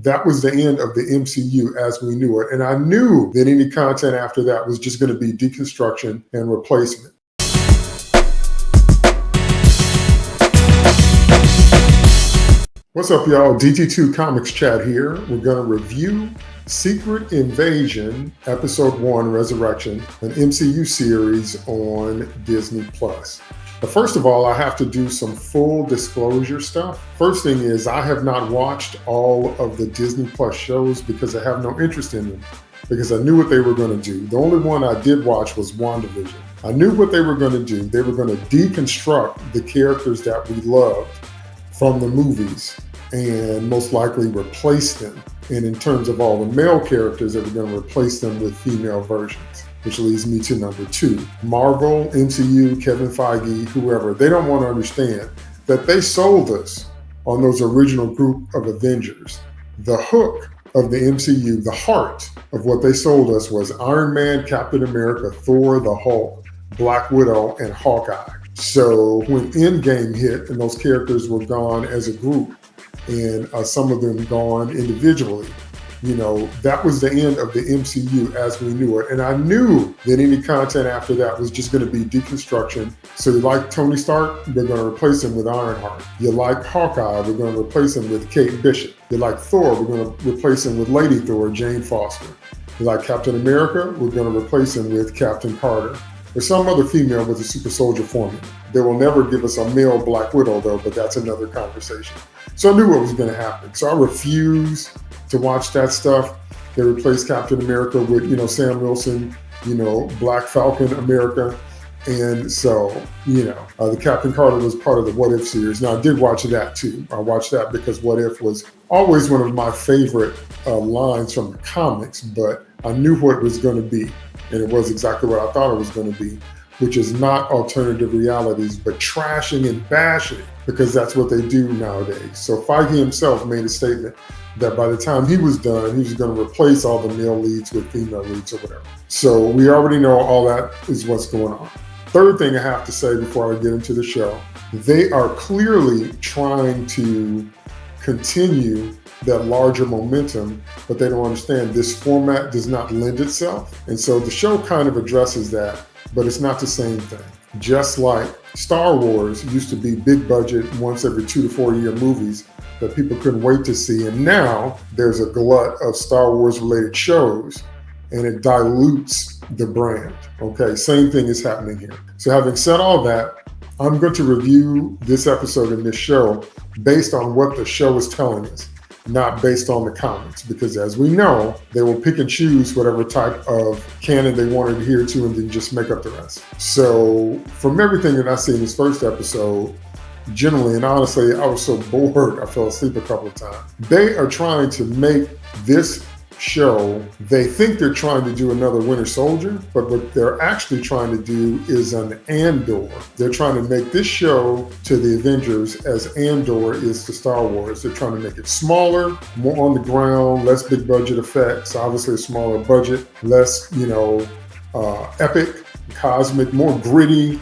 that was the end of the MCU as we knew it. And I knew that any content after that was just going to be deconstruction and replacement. What's up, y'all? DT2 Comics Chat here. We're going to review Secret Invasion, Episode 1, Resurrection, an MCU series on Disney+. But first of all, I have to do some full disclosure stuff. First thing is, I have not watched all of the Disney Plus shows because I have no interest in them, because I knew what they were going to do. The only one I did watch was WandaVision. I knew what they were going to do. They were going to deconstruct the characters that we loved from the movies and most likely replace them. And in terms of all the male characters, they were going to replace them with female versions, which leads me to number 2. Marvel, MCU, Kevin Feige, whoever, they don't want to understand that they sold us on those original group of Avengers. The hook of the MCU, the heart of what they sold us was Iron Man, Captain America, Thor, the Hulk, Black Widow, and Hawkeye. So when Endgame hit and those characters were gone as a group, and some of them gone individually, that was the end of the MCU as we knew it. And I knew that any content after that was just going to be deconstruction. So you like Tony Stark, they're going to replace him with Ironheart. You like Hawkeye, we're going to replace him with Kate Bishop. You like Thor, we're going to replace him with Lady Thor, Jane Foster. You like Captain America, we're going to replace him with Captain Carter. Or some other female with a super soldier formula. They will never give us a male Black Widow though, but that's another conversation. So I knew what was going to happen. So I refused to watch that stuff. They replaced Captain America with, Sam Wilson, Black Falcon America. And so, the Captain Carter was part of the What If series. Now I did watch that too. I watched that because What If was always one of my favorite lines from the comics, but I knew what it was going to be. And it was exactly what I thought it was going to be, which is not alternative realities, but trashing and bashing, because that's what they do nowadays. So Feige himself made a statement that by the time he was done, he was going to replace all the male leads with female leads or whatever. So we already know all that is what's going on. Third thing I have to say before I get into the show, they are clearly trying to continue that larger momentum, but they don't understand this format does not lend itself. And so the show kind of addresses that, but it's not the same thing. Just like Star Wars used to be big budget, once every 2 to 4 year movies that people couldn't wait to see. And now there's a glut of Star Wars related shows and it dilutes the brand. Okay, same thing is happening here. So having said all that, I'm going to review this episode and this show based on what the show is telling us, not based on the comics, because as we know, they will pick and choose whatever type of canon they want to adhere to and then just make up the rest. So from everything that I see in this first episode, generally, and honestly, I was so bored, I fell asleep a couple of times. They are trying to make this show, they think they're trying to do another Winter Soldier, but what they're actually trying to do is an Andor. They're trying to make this show to the Avengers as Andor is to Star Wars. They're trying to make it smaller, more on the ground, less big budget effects, obviously a smaller budget, less, epic, cosmic, more gritty,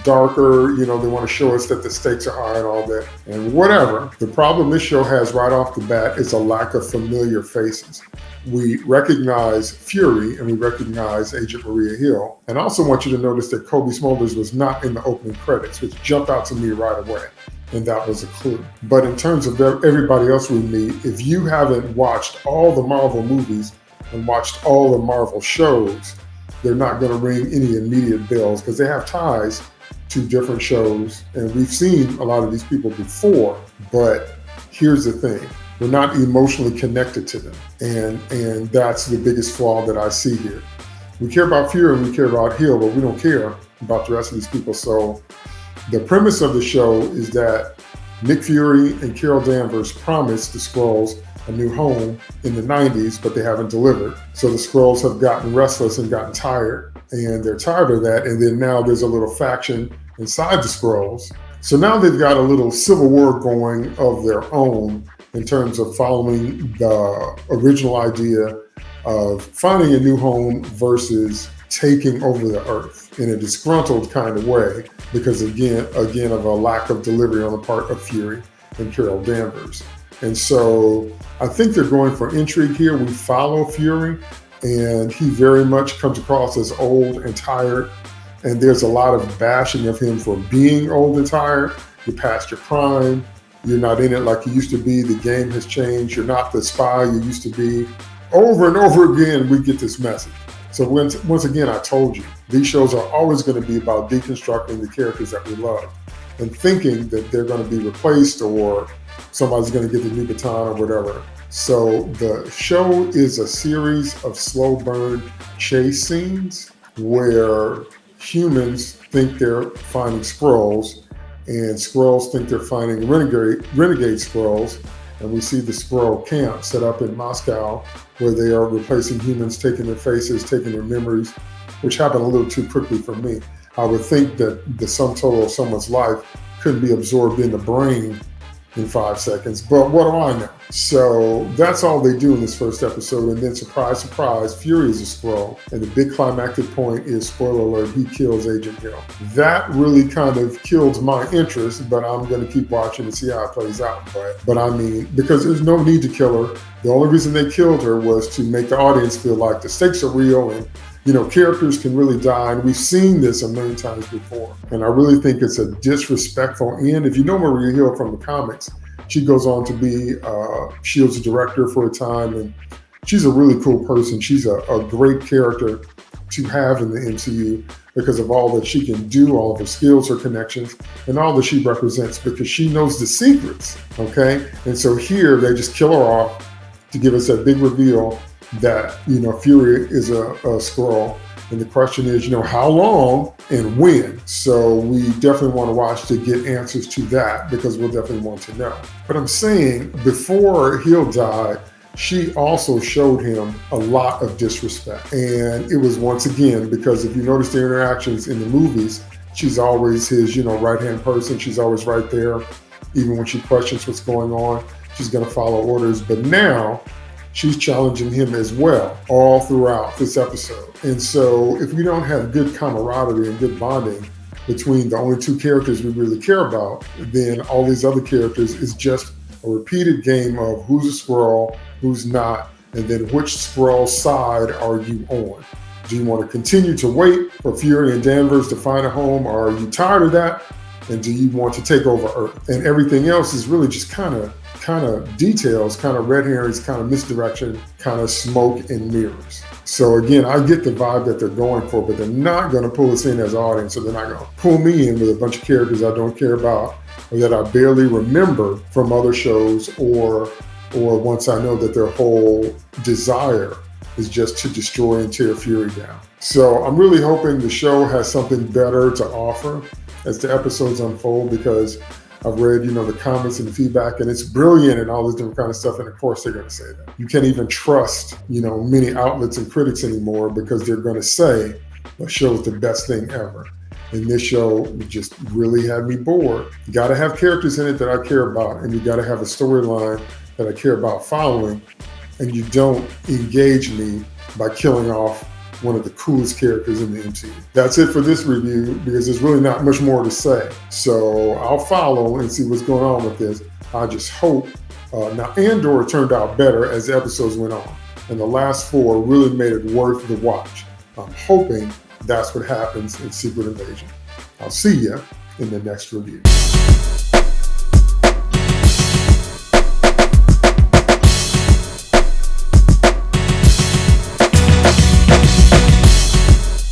darker, they want to show us that the stakes are high and all that, and whatever. The problem this show has right off the bat is a lack of familiar faces. We recognize Fury and we recognize Agent Maria Hill. And I also want you to notice that Kobe Smulders was not in the opening credits, which jumped out to me right away. And that was a clue. But in terms of everybody else we meet, if you haven't watched all the Marvel movies and watched all the Marvel shows, they're not going to ring any immediate bells because they have ties to different shows. And we've seen a lot of these people before, but here's the thing. We're not emotionally connected to them. And that's the biggest flaw that I see here. We care about Fury and we care about Hill, but we don't care about the rest of these people. So the premise of the show is that Nick Fury and Carol Danvers promised the Skrulls a new home in the 90s, but they haven't delivered. So the Skrulls have gotten restless and gotten tired, and they're tired of that. And then now there's a little faction inside the Skrulls. So now they've got a little civil war going of their own in terms of following the original idea of finding a new home versus taking over the earth in a disgruntled kind of way because again of a lack of delivery on the part of Fury and Carol Danvers. And so I think they're going for intrigue here. We follow Fury, and he very much comes across as old and tired. And there's a lot of bashing of him for being old and tired. You're past your prime. You're not in it like you used to be. The game has changed. You're not the spy you used to be. Over and over again, we get this message. So once again, I told you, these shows are always going to be about deconstructing the characters that we love and thinking that they're going to be replaced or somebody's going to get the new baton or whatever. So the show is a series of slow burn chase scenes where humans think they're finding Skrulls and Skrulls think they're finding renegade Skrulls. And we see the Skrull camp set up in Moscow where they are replacing humans, taking their faces, taking their memories, which happened a little too quickly for me. I would think that the sum total of someone's life couldn't be absorbed in the brain in 5 seconds, but what do I know? So that's all they do in this first episode, and then surprise, surprise, Fury is a Skrull, and the big climactic point is, spoiler alert, he kills Agent Hill. That really kind of kills my interest, but I'm going to keep watching and see how it plays out. But I mean, because there's no need to kill her. The only reason they killed her was to make the audience feel like the stakes are real and characters can really die, and we've seen this a million times before. And I really think it's a disrespectful end. If you know Maria Hill from the comics, she goes on to be S.H.I.E.L.D.'s director for a time, and she's a really cool person. She's a great character to have in the MCU because of all that she can do, all of her skills, her connections, and all that she represents because she knows the secrets, okay? And so here, they just kill her off to give us that big reveal that, Fury is a Skrull. And the question is, how long and when? So we definitely want to watch to get answers to that because we'll definitely want to know. But I'm saying before Hill died, she also showed him a lot of disrespect. And it was once again, because if you notice the interactions in the movies, she's always his, right-hand person. She's always right there. Even when she questions what's going on, she's going to follow orders. But now, she's challenging him as well all throughout this episode. And so if we don't have good camaraderie and good bonding between the only two characters we really care about, then all these other characters is just a repeated game of who's a Skrull, who's not, and then which Skrull side are you on? Do you want to continue to wait for Fury and Danvers to find a home, or are you tired of that? And do you want to take over Earth? And everything else is really just kind of details, kind of red herrings, kind of misdirection, kind of smoke and mirrors. So again, I get the vibe that they're going for, but they're not going to pull us in as an audience. So they're not going to pull me in with a bunch of characters I don't care about or that I barely remember from other shows, or once I know that their whole desire is just to destroy and tear Fury down. So I'm really hoping the show has something better to offer as the episodes unfold, because I've read, the comments and the feedback, and it's brilliant and all this different kind of stuff. And of course, they're going to say that. You can't even trust, many outlets and critics anymore because they're going to say the show's the best thing ever. And this show just really had me bored. You got to have characters in it that I care about, and you got to have a storyline that I care about following. And you don't engage me by killing off one of the coolest characters in the MCU. That's it for this review because there's really not much more to say. So I'll follow and see what's going on with this. I just hope. Now, Andor turned out better as the episodes went on, and the last 4 really made it worth the watch. I'm hoping that's what happens in Secret Invasion. I'll see you in the next review.